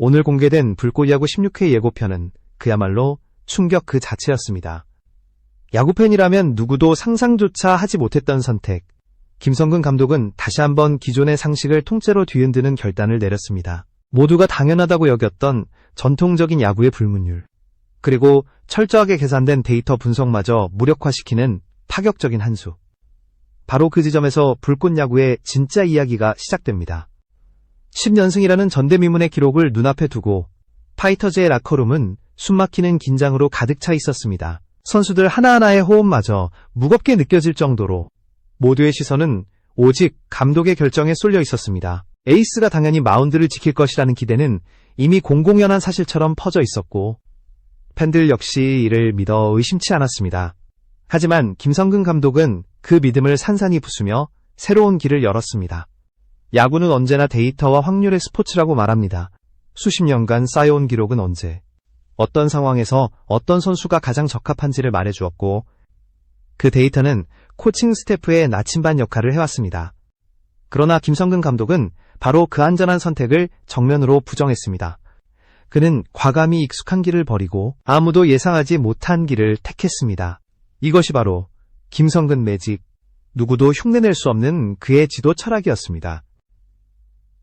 오늘 공개된 불꽃야구 16회 예고편은 그야말로 충격 그 자체였습니다. 야구팬이라면 누구도 상상조차 하지 못했던 선택. 김성근 감독은 다시 한번 기존의 상식을 통째로 뒤흔드는 결단을 내렸습니다. 모두가 당연하다고 여겼던 전통적인 야구의 불문율, 그리고 철저하게 계산된 데이터 분석마저 무력화시키는 파격적인 한 수. 바로 그 지점에서 불꽃야구의 진짜 이야기가 시작됩니다. 10연승이라는 전대미문의 기록을 눈앞에 두고 파이터즈의 라커룸은 숨막히는 긴장으로 가득 차 있었습니다. 선수들 하나하나의 호흡마저 무겁게 느껴질 정도로 모두의 시선은 오직 감독의 결정에 쏠려 있었습니다. 에이스가 당연히 마운드를 지킬 것이라는 기대는 이미 공공연한 사실처럼 퍼져 있었고 팬들 역시 이를 믿어 의심치 않았습니다. 하지만 김성근 감독은 그 믿음을 산산히 부수며 새로운 길을 열었습니다. 야구는 언제나 데이터와 확률의 스포츠라고 말합니다. 수십 년간 쌓여온 기록은 언제, 어떤 상황에서 어떤 선수가 가장 적합한지를 말해주었고 그 데이터는 코칭 스태프의 나침반 역할을 해왔습니다. 그러나 김성근 감독은 바로 그 안전한 선택을 정면으로 부정했습니다. 그는 과감히 익숙한 길을 버리고 아무도 예상하지 못한 길을 택했습니다. 이것이 바로 김성근 매직, 누구도 흉내낼 수 없는 그의 지도 철학이었습니다.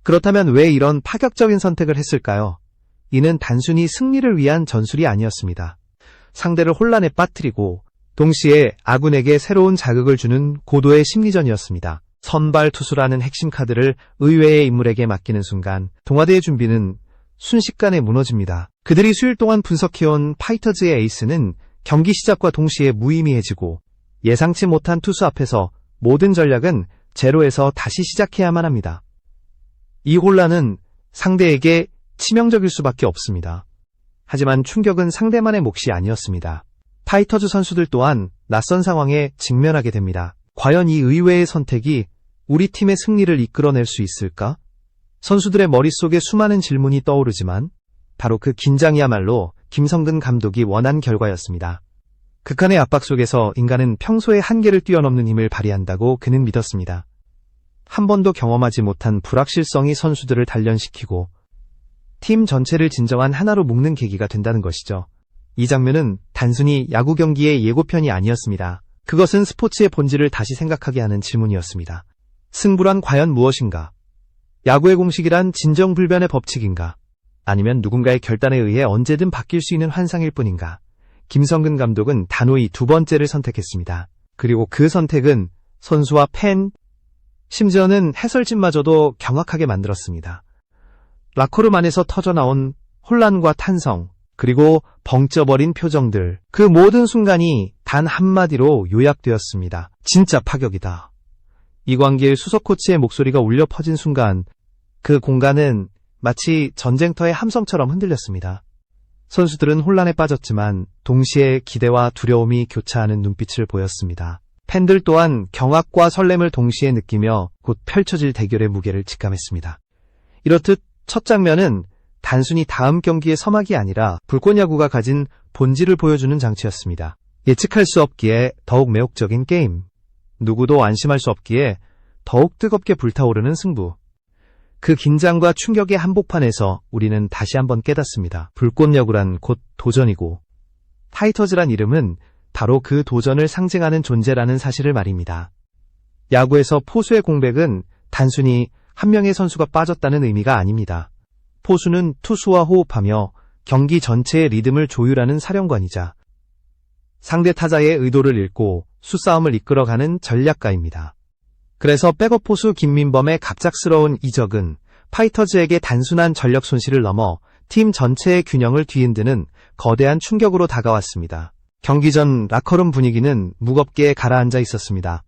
그렇다면 왜 이런 파격적인 선택을 했을까요? 이는 단순히 승리를 위한 전술이 아니었습니다. 상대를 혼란에 빠뜨리고 동시에 아군에게 새로운 자극을 주는 고도의 심리전이었습니다. 선발 투수라는 핵심 카드를 의외의 인물에게 맡기는 순간 동아대의 준비는 순식간에 무너집니다. 그들이 수일 동안 분석해온 파이터즈의 에이스는 경기 시작과 동시에 무의미해지고 예상치 못한 투수 앞에서 모든 전략은 제로에서 다시 시작해야만 합니다. 이 혼란은 상대에게 치명적일 수밖에 없습니다. 하지만 충격은 상대만의 몫이 아니었습니다. 파이터즈 선수들 또한 낯선 상황에 직면하게 됩니다. 과연 이 의외의 선택이 우리 팀의 승리를 이끌어낼 수 있을까? 선수들의 머릿속에 수많은 질문이 떠오르지만 바로 그 긴장이야말로 김성근 감독이 원한 결과였습니다. 극한의 압박 속에서 인간은 평소의 한계를 뛰어넘는 힘을 발휘한다고 그는 믿었습니다. 한 번도 경험하지 못한 불확실성이 선수들을 단련시키고 팀 전체를 진정한 하나로 묶는 계기가 된다는 것이죠. 이 장면은 단순히 야구 경기의 예고편이 아니었습니다. 그것은 스포츠의 본질을 다시 생각하게 하는 질문이었습니다. 승부란 과연 무엇인가? 야구의 공식이란 진정불변의 법칙인가? 아니면 누군가의 결단에 의해 언제든 바뀔 수 있는 환상일 뿐인가? 김성근 감독은 단호히 두 번째를 선택했습니다. 그리고 그 선택은 선수와 팬, 심지어는 해설진마저도 경악하게 만들었습니다. 라커룸 안에서 터져나온 혼란과 탄성, 그리고 벙쪄버린 표정들, 그 모든 순간이 단 한마디로 요약되었습니다. 진짜 파격이다. 이광길 수석 코치의 목소리가 울려 퍼진 순간 그 공간은 마치 전쟁터의 함성처럼 흔들렸습니다. 선수들은 혼란에 빠졌지만 동시에 기대와 두려움이 교차하는 눈빛을 보였습니다. 팬들 또한 경악과 설렘을 동시에 느끼며 곧 펼쳐질 대결의 무게를 직감했습니다. 이렇듯 첫 장면은 단순히 다음 경기의 서막이 아니라 불꽃야구가 가진 본질을 보여주는 장치였습니다. 예측할 수 없기에 더욱 매혹적인 게임, 누구도 안심할 수 없기에 더욱 뜨겁게 불타오르는 승부. 그 긴장과 충격의 한복판에서 우리는 다시 한번 깨닫습니다. 불꽃야구란 곧 도전이고 파이터즈란 이름은 바로 그 도전을 상징하는 존재라는 사실을 말입니다. 야구에서 포수의 공백은 단순히 한 명의 선수가 빠졌다는 의미가 아닙니다. 포수는 투수와 호흡하며 경기 전체의 리듬을 조율하는 사령관이자 상대 타자의 의도를 읽고 수싸움을 이끌어가는 전략가입니다. 그래서 백업 포수 김민범의 갑작스러운 이적은 파이터즈에게 단순한 전력 손실을 넘어 팀 전체의 균형을 뒤흔드는 거대한 충격으로 다가왔습니다. 경기 전 라커룸 분위기는 무겁게 가라앉아 있었습니다.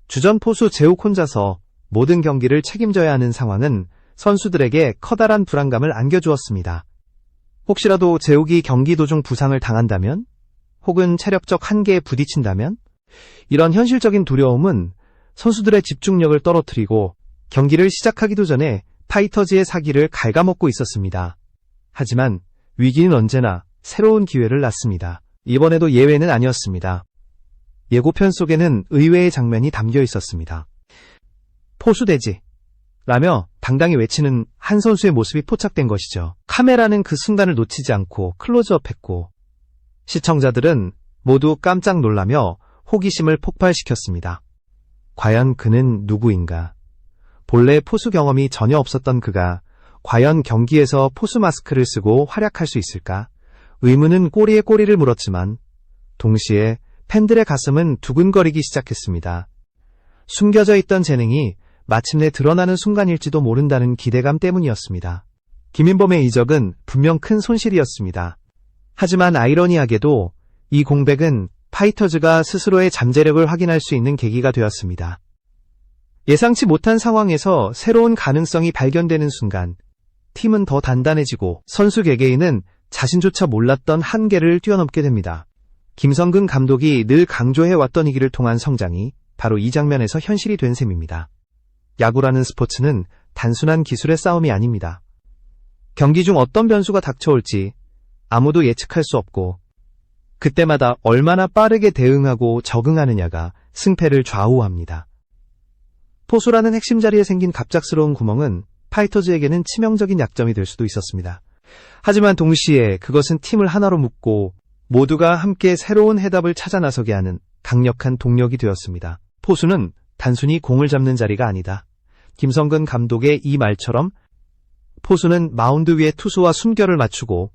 주전 포수 제욱 혼자서 모든 경기를 책임져야 하는 상황은 선수들에게 커다란 불안감을 안겨주었습니다. 혹시라도 제욱이 경기 도중 부상을 당한다면? 혹은 체력적 한계에 부딪힌다면? 이런 현실적인 두려움은 선수들의 집중력을 떨어뜨리고 경기를 시작하기도 전에 파이터즈의 사기를 갉아먹고 있었습니다. 하지만 위기는 언제나 새로운 기회를 낳습니다. 이번에도 예외는 아니었습니다. 예고편 속에는 의외의 장면이 담겨 있었습니다. 포수 대지, 라며 당당히 외치는 한 선수의 모습이 포착된 것이죠. 카메라는 그 순간을 놓치지 않고 클로즈업했고 시청자들은 모두 깜짝 놀라며 호기심을 폭발시켰습니다. 과연 그는 누구인가? 본래 포수 경험이 전혀 없었던 그가 과연 경기에서 포수 마스크를 쓰고 활약할 수 있을까? 의문은 꼬리에 꼬리를 물었지만 동시에 팬들의 가슴은 두근거리기 시작했습니다. 숨겨져 있던 재능이 마침내 드러나는 순간일지도 모른다는 기대감 때문이었습니다. 김인범의 이적은 분명 큰 손실이었습니다. 하지만 아이러니하게도 이 공백은 파이터즈가 스스로의 잠재력을 확인할 수 있는 계기가 되었습니다. 예상치 못한 상황에서 새로운 가능성이 발견되는 순간 팀은 더 단단해지고 선수 개개인은 자신조차 몰랐던 한계를 뛰어넘게 됩니다. 김성근 감독이 늘 강조해왔던 이 길을 통한 성장이 바로 이 장면에서 현실이 된 셈입니다. 야구라는 스포츠는 단순한 기술의 싸움이 아닙니다. 경기 중 어떤 변수가 닥쳐올지 아무도 예측할 수 없고 그때마다 얼마나 빠르게 대응하고 적응하느냐가 승패를 좌우합니다. 포수라는 핵심 자리에 생긴 갑작스러운 구멍은 파이터즈에게는 치명적인 약점이 될 수도 있었습니다. 하지만 동시에 그것은 팀을 하나로 묶고 모두가 함께 새로운 해답을 찾아 나서게 하는 강력한 동력이 되었습니다. 포수는 단순히 공을 잡는 자리가 아니다. 김성근 감독의 이 말처럼 포수는 마운드 위에 투수와 숨결을 맞추고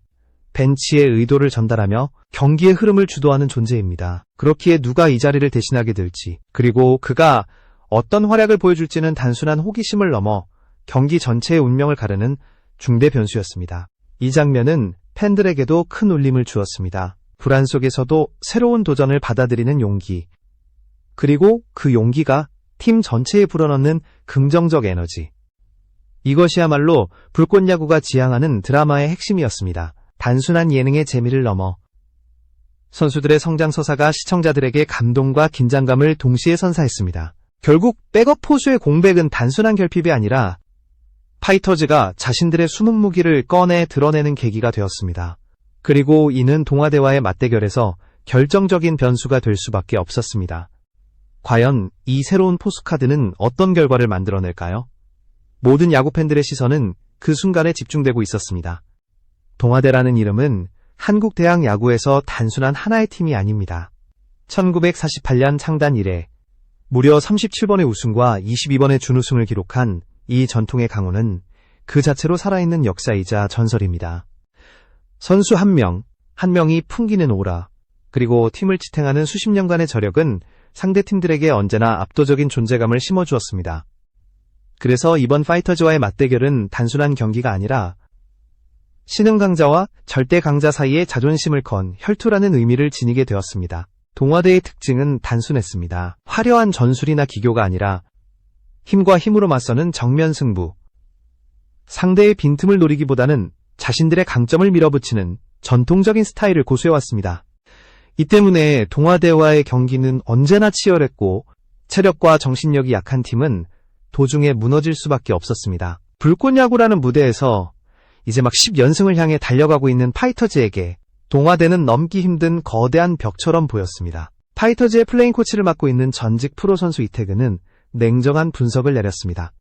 벤치의 의도를 전달하며 경기의 흐름을 주도하는 존재입니다. 그렇기에 누가 이 자리를 대신하게 될지, 그리고 그가 어떤 활약을 보여줄지는 단순한 호기심을 넘어 경기 전체의 운명을 가르는 중대 변수였습니다. 이 장면은 팬들에게도 큰 울림을 주었습니다. 불안 속에서도 새로운 도전을 받아들이는 용기, 그리고 그 용기가 팀 전체에 불어넣는 긍정적 에너지. 이것이야말로 불꽃야구가 지향하는 드라마의 핵심이었습니다. 단순한 예능의 재미를 넘어 선수들의 성장 서사가 시청자들에게 감동과 긴장감을 동시에 선사했습니다. 결국 백업 포수의 공백은 단순한 결핍이 아니라 파이터즈가 자신들의 숨은 무기를 꺼내 드러내는 계기가 되었습니다. 그리고 이는 동아대와의 맞대결에서 결정적인 변수가 될 수밖에 없었습니다. 과연 이 새로운 포수카드는 어떤 결과를 만들어낼까요? 모든 야구팬들의 시선은 그 순간에 집중되고 있었습니다. 동아대라는 이름은 한국 대학 야구에서 단순한 하나의 팀이 아닙니다. 1948년 창단 이래 무려 37번의 우승과 22번의 준우승을 기록한 이 전통의 강호는 그 자체로 살아있는 역사이자 전설입니다. 선수 한 명이 풍기는 오라, 그리고 팀을 지탱하는 수십 년간의 저력은 상대 팀들에게 언제나 압도적인 존재감을 심어주었습니다. 그래서 이번 파이터즈와의 맞대결은 단순한 경기가 아니라 신흥 강자와 절대 강자 사이의 자존심을 건 혈투라는 의미를 지니게 되었습니다. 동아대의 특징은 단순했습니다. 화려한 전술이나 기교가 아니라 힘과 힘으로 맞서는 정면 승부. 상대의 빈틈을 노리기보다는 자신들의 강점을 밀어붙이는 전통적인 스타일을 고수해왔습니다. 이 때문에 동아대와의 경기는 언제나 치열했고 체력과 정신력이 약한 팀은 도중에 무너질 수밖에 없었습니다. 불꽃야구라는 무대에서 이제 막 10연승을 향해 달려가고 있는 파이터즈에게 동아대는 넘기 힘든 거대한 벽처럼 보였습니다. 파이터즈의 플레잉 코치를 맡고 있는 전직 프로 선수 이태근은 냉정한 분석을 내렸습니다.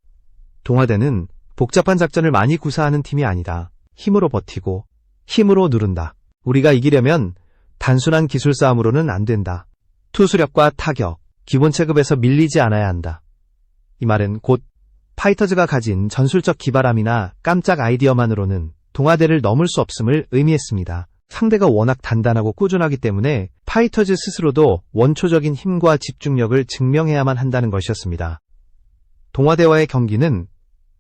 동아대는 복잡한 작전을 많이 구사하는 팀이 아니다. 힘으로 버티고 힘으로 누른다. 우리가 이기려면 단순한 기술 싸움으로는 안 된다. 투수력과 타격, 기본 체급에서 밀리지 않아야 한다. 이 말은 곧 파이터즈가 가진 전술적 기발함이나 깜짝 아이디어만으로는 동아대를 넘을 수 없음을 의미했습니다. 상대가 워낙 단단하고 꾸준하기 때문에 파이터즈 스스로도 원초적인 힘과 집중력을 증명해야만 한다는 것이었습니다. 동아대와의 경기는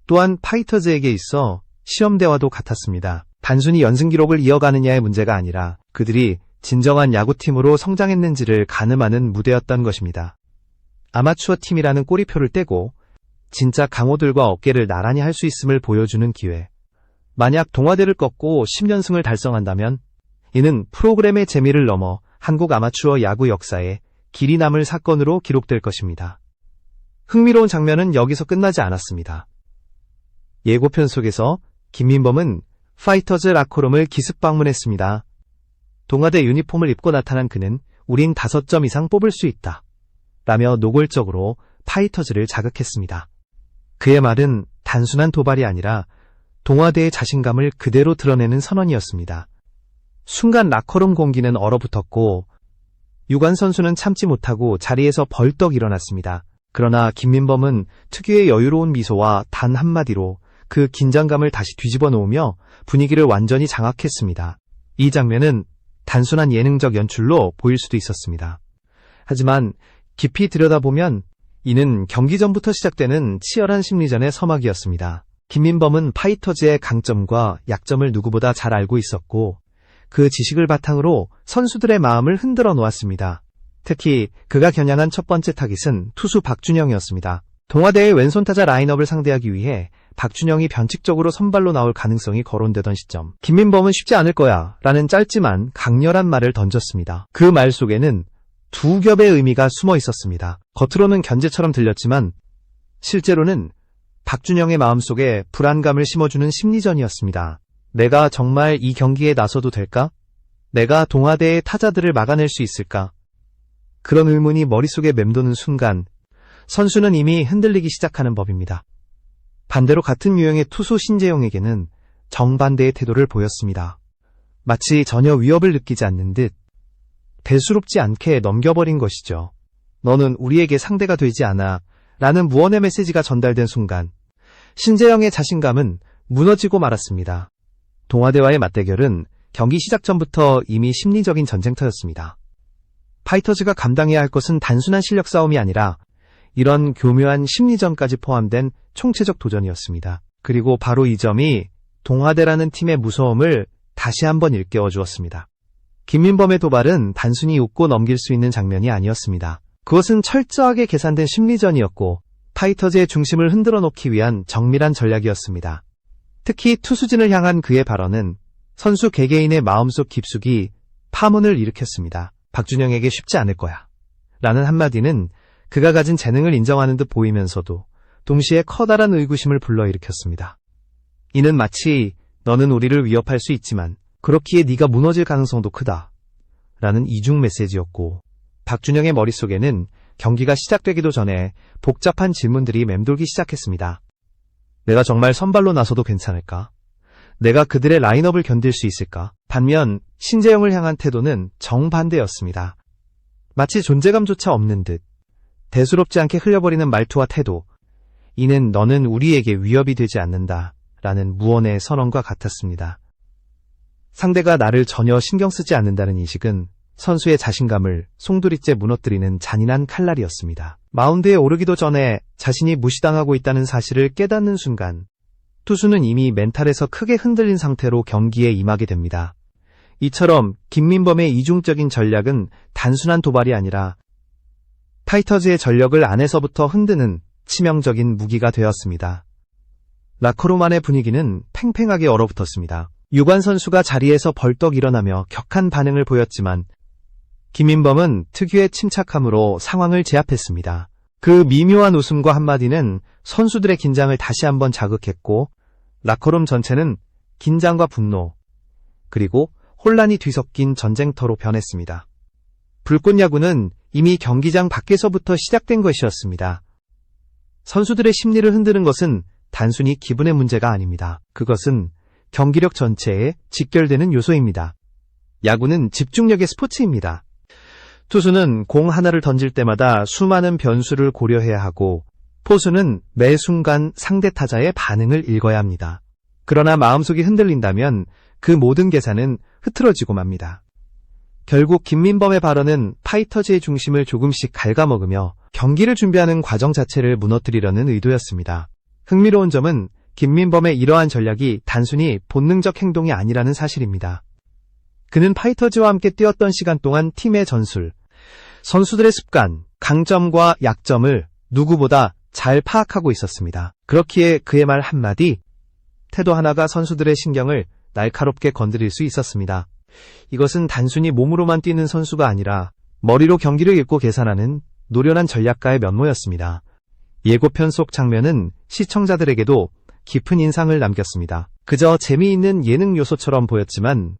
또한 파이터즈에게 있어 시험대와도 같았습니다. 단순히 연승 기록을 이어가느냐의 문제가 아니라 그들이 진정한 야구팀으로 성장했는지를 가늠하는 무대였던 것입니다. 아마추어 팀이라는 꼬리표를 떼고 진짜 강호들과 어깨를 나란히 할 수 있음을 보여주는 기회. 만약 동아대를 꺾고 10연승을 달성한다면 이는 프로그램의 재미를 넘어 한국 아마추어 야구 역사에 길이 남을 사건으로 기록될 것입니다. 흥미로운 장면은 여기서 끝나지 않았습니다. 예고편 속에서 김민범은 파이터즈 라커룸을 기습 방문했습니다. 동아대 유니폼을 입고 나타난 그는 우린 5점 이상 뽑을 수 있다 라며 노골적으로 파이터즈를 자극했습니다. 그의 말은 단순한 도발이 아니라 동화대의 자신감을 그대로 드러내는 선언이었습니다. 순간 라커룸 공기는 얼어붙었고 유관 선수는 참지 못하고 자리에서 벌떡 일어났습니다. 그러나 김민범은 특유의 여유로운 미소와 단 한마디로 그 긴장감을 다시 뒤집어 놓으며 분위기를 완전히 장악했습니다. 이 장면은 단순한 예능적 연출로 보일 수도 있었습니다. 하지만 깊이 들여다보면 이는 경기 전부터 시작되는 치열한 심리전의 서막이었습니다. 김민범은 파이터즈의 강점과 약점을 누구보다 잘 알고 있었고 그 지식을 바탕으로 선수들의 마음을 흔들어 놓았습니다. 특히 그가 겨냥한 첫 번째 타깃은 투수 박준영이었습니다. 동화대의 왼손타자 라인업을 상대하기 위해 박준영이 변칙적으로 선발로 나올 가능성이 거론되던 시점, 김민범은 쉽지 않을 거야 라는 짧지만 강렬한 말을 던졌습니다. 그 말 속에는 두 겹의 의미가 숨어 있었습니다. 겉으로는 견제처럼 들렸지만 실제로는 박준영의 마음속에 불안감을 심어주는 심리전이었습니다. 내가 정말 이 경기에 나서도 될까? 내가 동화대의 타자들을 막아낼 수 있을까? 그런 의문이 머릿속에 맴도는 순간 선수는 이미 흔들리기 시작하는 법입니다. 반대로 같은 유형의 투수 신재영에게는 정반대의 태도를 보였습니다. 마치 전혀 위협을 느끼지 않는 듯 대수롭지 않게 넘겨버린 것이죠. 너는 우리에게 상대가 되지 않아 라는 무언의 메시지가 전달된 순간 신재영의 자신감은 무너지고 말았습니다. 동화대와의 맞대결은 경기 시작 전부터 이미 심리적인 전쟁터였습니다. 파이터즈가 감당해야 할 것은 단순한 실력 싸움이 아니라 이런 교묘한 심리전까지 포함된 총체적 도전이었습니다. 그리고 바로 이 점이 동화대라는 팀의 무서움을 다시 한번 일깨워 주었습니다. 김민범의 도발은 단순히 웃고 넘길 수 있는 장면이 아니었습니다. 그것은 철저하게 계산된 심리전이었고 파이터즈의 중심을 흔들어 놓기 위한 정밀한 전략이었습니다. 특히 투수진을 향한 그의 발언은 선수 개개인의 마음속 깊숙이 파문을 일으켰습니다. 박준영에게 쉽지 않을 거야 라는 한마디는 그가 가진 재능을 인정하는 듯 보이면서도 동시에 커다란 의구심을 불러일으켰습니다. 이는 마치 너는 우리를 위협할 수 있지만 그렇기에 네가 무너질 가능성도 크다 라는 이중 메시지였고 박준영의 머릿속에는 경기가 시작되기도 전에 복잡한 질문들이 맴돌기 시작했습니다. 내가 정말 선발로 나서도 괜찮을까? 내가 그들의 라인업을 견딜 수 있을까? 반면 신재영을 향한 태도는 정반대였습니다. 마치 존재감조차 없는 듯 대수롭지 않게 흘려버리는 말투와 태도, 이는 너는 우리에게 위협이 되지 않는다 라는 무언의 선언과 같았습니다. 상대가 나를 전혀 신경 쓰지 않는다는 인식은 선수의 자신감을 송두리째 무너뜨리는 잔인한 칼날이었습니다. 마운드에 오르기도 전에 자신이 무시당하고 있다는 사실을 깨닫는 순간 투수는 이미 멘탈에서 크게 흔들린 상태로 경기에 임하게 됩니다. 이처럼 김민범의 이중적인 전략은 단순한 도발이 아니라 파이터즈의 전력을 안에서부터 흔드는 치명적인 무기가 되었습니다. 라커룸 안의 분위기는 팽팽하게 얼어붙었습니다. 유관 선수가 자리에서 벌떡 일어나며 격한 반응을 보였지만 김민범은 특유의 침착함으로 상황을 제압했습니다. 그 미묘한 웃음과 한마디는 선수들의 긴장을 다시 한번 자극했고 라커룸 전체는 긴장과 분노 그리고 혼란이 뒤섞인 전쟁터로 변했습니다. 불꽃야구는 이미 경기장 밖에서부터 시작된 것이었습니다. 선수들의 심리를 흔드는 것은 단순히 기분의 문제가 아닙니다. 그것은 경기력 전체에 직결되는 요소입니다. 야구는 집중력의 스포츠입니다. 투수는 공 하나를 던질 때마다 수많은 변수를 고려해야 하고 포수는 매 순간 상대 타자의 반응을 읽어야 합니다. 그러나 마음속이 흔들린다면 그 모든 계산은 흐트러지고 맙니다. 결국 김민범의 발언은 파이터즈의 중심을 조금씩 갉아먹으며 경기를 준비하는 과정 자체를 무너뜨리려는 의도였습니다. 흥미로운 점은 김민범의 이러한 전략이 단순히 본능적 행동이 아니라는 사실입니다. 그는 파이터즈와 함께 뛰었던 시간 동안 팀의 전술, 선수들의 습관, 강점과 약점을 누구보다 잘 파악하고 있었습니다. 그렇기에 그의 말 한마디, 태도 하나가 선수들의 신경을 날카롭게 건드릴 수 있었습니다. 이것은 단순히 몸으로만 뛰는 선수가 아니라 머리로 경기를 읽고 계산하는 노련한 전략가의 면모였습니다. 예고편 속 장면은 시청자들에게도 깊은 인상을 남겼습니다. 그저 재미있는 예능 요소처럼 보였지만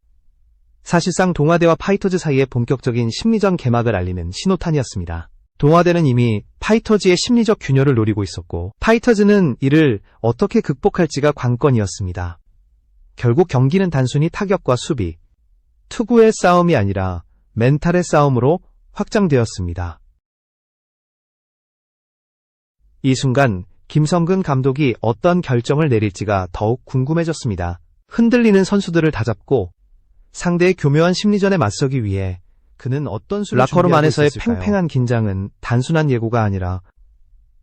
사실상 동화대와 파이터즈 사이의 본격적인 심리전 개막을 알리는 신호탄이었습니다. 동아대는 이미 파이터즈의 심리적 균열을 노리고 있었고 파이터즈는 이를 어떻게 극복할지가 관건이었습니다. 결국 경기는 단순히 타격과 수비, 투구의 싸움이 아니라 멘탈의 싸움으로 확장되었습니다. 이 순간 김성근 감독이 어떤 결정을 내릴지가 더욱 궁금해졌습니다. 흔들리는 선수들을 다잡고 상대의 교묘한 심리전에 맞서기 위해 그는 어떤 수를 라커룸 안에서의 팽팽한 긴장은 단순한 예고가 아니라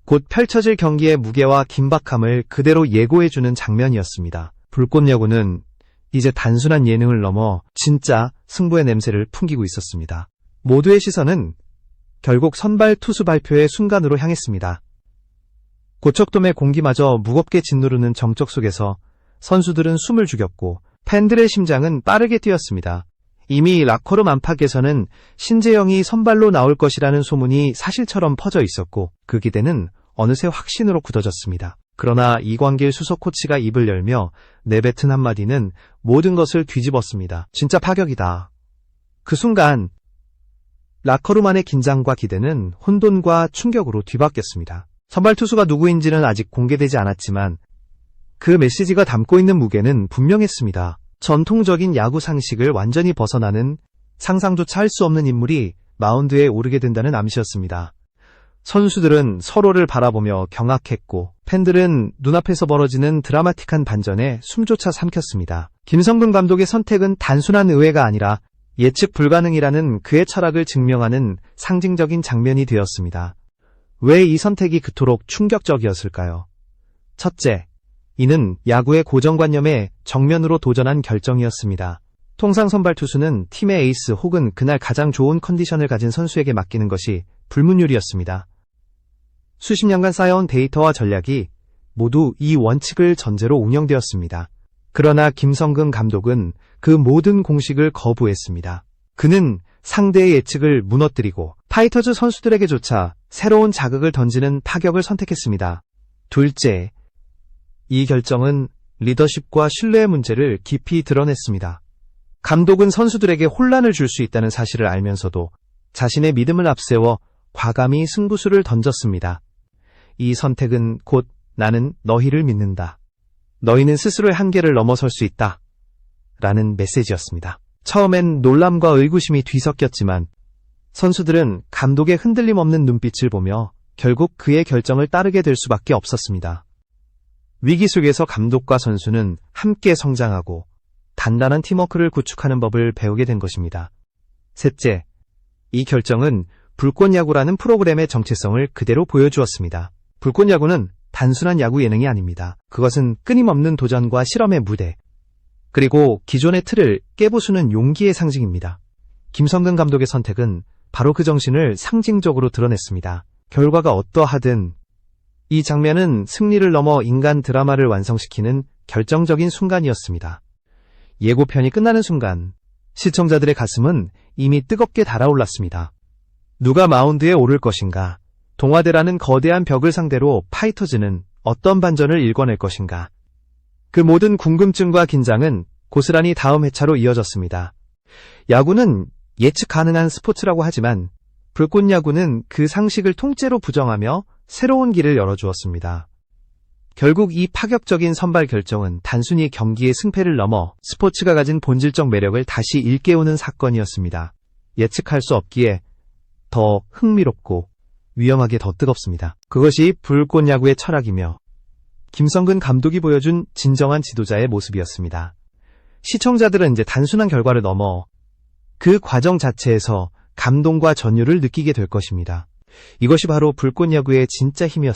곧 펼쳐질 경기의 무게와 긴박함을 그대로 예고해주는 장면이었습니다. 불꽃야구는 이제 단순한 예능을 넘어 진짜 승부의 냄새를 풍기고 있었습니다. 모두의 시선은 결국 선발 투수 발표의 순간으로 향했습니다. 고척돔의 공기마저 무겁게 짓누르는 정적 속에서 선수들은 숨을 죽였고 팬들의 심장은 빠르게 뛰었습니다. 이미 라커룸 안팎에서는 신재영이 선발로 나올 것이라는 소문이 사실처럼 퍼져 있었고 그 기대는 어느새 확신으로 굳어졌습니다. 그러나 이광길 수석 코치가 입을 열며 내뱉은 한마디는 모든 것을 뒤집었습니다. 진짜 파격이다. 그 순간 라커룸 안의 긴장과 기대는 혼돈과 충격으로 뒤바뀌었습니다. 선발 투수가 누구인지는 아직 공개되지 않았지만 그 메시지가 담고 있는 무게는 분명했습니다. 전통적인 야구 상식을 완전히 벗어나는 상상조차 할 수 없는 인물이 마운드에 오르게 된다는 암시였습니다. 선수들은 서로를 바라보며 경악했고 팬들은 눈앞에서 벌어지는 드라마틱한 반전에 숨조차 삼켰습니다. 김성근 감독의 선택은 단순한 의외가 아니라 예측 불가능이라는 그의 철학을 증명하는 상징적인 장면이 되었습니다. 왜 이 선택이 그토록 충격적이었을까요? 첫째, 이는 야구의 고정관념에 정면으로 도전한 결정이었습니다. 통상 선발 투수는 팀의 에이스 혹은 그날 가장 좋은 컨디션을 가진 선수에게 맡기는 것이 불문율이었습니다. 수십 년간 쌓여온 데이터와 전략이 모두 이 원칙을 전제로 운영되었습니다. 그러나 김성근 감독은 그 모든 공식을 거부했습니다. 그는 상대의 예측을 무너뜨리고 파이터즈 선수들에게조차 새로운 자극을 던지는 타격을 선택했습니다. 둘째, 이 결정은 리더십과 신뢰의 문제를 깊이 드러냈습니다. 감독은 선수들에게 혼란을 줄 수 있다는 사실을 알면서도 자신의 믿음을 앞세워 과감히 승부수를 던졌습니다. 이 선택은 곧 나는 너희를 믿는다. 너희는 스스로의 한계를 넘어설 수 있다. 라는 메시지였습니다. 처음엔 놀람과 의구심이 뒤섞였지만 선수들은 감독의 흔들림 없는 눈빛을 보며 결국 그의 결정을 따르게 될 수밖에 없었습니다. 위기 속에서 감독과 선수는 함께 성장하고 단단한 팀워크를 구축하는 법을 배우게 된 것입니다. 셋째, 이 결정은 불꽃야구라는 프로그램의 정체성을 그대로 보여주었습니다. 불꽃야구는 단순한 야구 예능이 아닙니다. 그것은 끊임없는 도전과 실험의 무대, 그리고 기존의 틀을 깨부수는 용기의 상징입니다. 김성근 감독의 선택은 바로 그 정신을 상징적으로 드러냈습니다. 결과가 어떠하든 이 장면은 승리를 넘어 인간 드라마를 완성시키는 결정적인 순간이었습니다. 예고편이 끝나는 순간 시청자들의 가슴은 이미 뜨겁게 달아올랐습니다. 누가 마운드에 오를 것인가? 동아대라는 거대한 벽을 상대로 파이터즈는 어떤 반전을 일궈낼 것인가? 그 모든 궁금증과 긴장은 고스란히 다음 회차로 이어졌습니다. 야구는 예측 가능한 스포츠라고 하지만 불꽃야구는 그 상식을 통째로 부정하며 새로운 길을 열어주었습니다. 결국 이 파격적인 선발 결정은 단순히 경기의 승패를 넘어 스포츠가 가진 본질적 매력을 다시 일깨우는 사건이었습니다. 예측할 수 없기에 더 흥미롭고 위험하게 더 뜨겁습니다. 그것이 불꽃야구의 철학이며 김성근 감독이 보여준 진정한 지도자의 모습이었습니다. 시청자들은 이제 단순한 결과를 넘어 그 과정 자체에서 감동과 전율을 느끼게 될 것입니다. 이것이 바로 불꽃야구의 진짜 힘이었습니다.